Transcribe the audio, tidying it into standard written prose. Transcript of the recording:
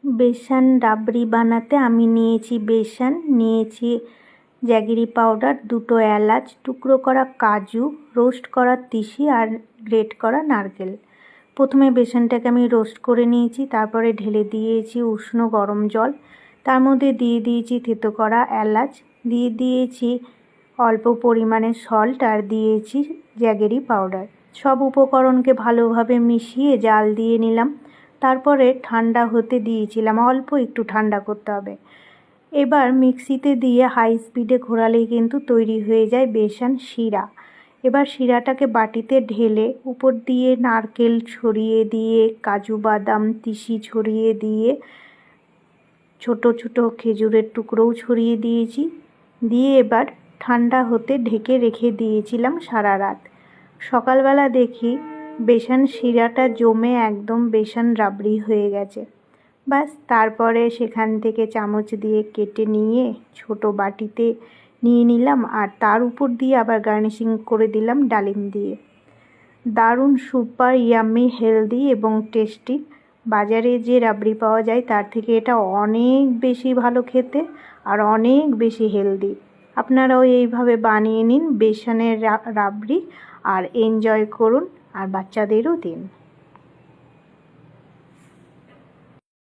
বেসন রাবড়ি বানাতে আমি নিয়েছি বেসন, নিয়েছি জ্যাগেরি পাউডার, 2টো এলাচ, টুকরো করা কাজু, রোস্ট করা তিসি আর গ্রেট করা নারকেল। প্রথমে বেসনটাকে আমি রোস্ট করে নিয়েছি, তারপরে ঢেলে দিয়েছি উষ্ণ গরম জল, তার মধ্যে দিয়ে দিয়েছি থেতো করা এলাচ, দিয়ে দিয়েছি অল্প পরিমাণে সল্ট আর দিয়েছি জ্যাগেরি পাউডার। সব উপকরণকে ভালোভাবে মিশিয়ে জাল দিয়ে নিলাম। তারপরে ঠান্ডা হতে দিয়েছিলাম, অল্প একটু ঠান্ডা করতে হবে। এবার মিক্সিতে দিয়ে হাই স্পিডে ঘোরালেই কিন্তু তৈরি হয়ে যায় বেসন শিরা। এবার শিরাটাকে বাটিতে ঢেলে উপর দিয়ে নারকেল ছড়িয়ে দিয়ে, কাজু বাদাম তিসি ছড়িয়ে দিয়ে, ছোট ছোট খেজুরের টুকরোও ছড়িয়ে দিয়েছি, দিয়ে এবার ঠান্ডা হতে ঢেকে রেখে দিয়েছিলাম সারা রাত। সকালবেলা দেখি বেসন শিরাটা জমে একদম বেসন রাবড়ি হয়ে গেছে। ব্যাস, তারপরে সেখান থেকে চামচ দিয়ে কেটে নিয়ে ছোট বাটিতে নিয়ে নিলাম আর তার উপর দিয়ে আবার গার্নিশিং করে দিলাম ডালিম দিয়ে। দারুণ সুপার ইয়াম্মি হেলদি এবং টেস্টি। বাজারে যে রাবড়ি পাওয়া যায় তার থেকে এটা অনেক বেশি ভালো খেতে আর অনেক বেশি হেলদি। আপনারাও এইভাবে বানিয়ে নিন বেসনের রাবড়ি আর এনজয় করুন আর বাচ্চাদেরও দিন।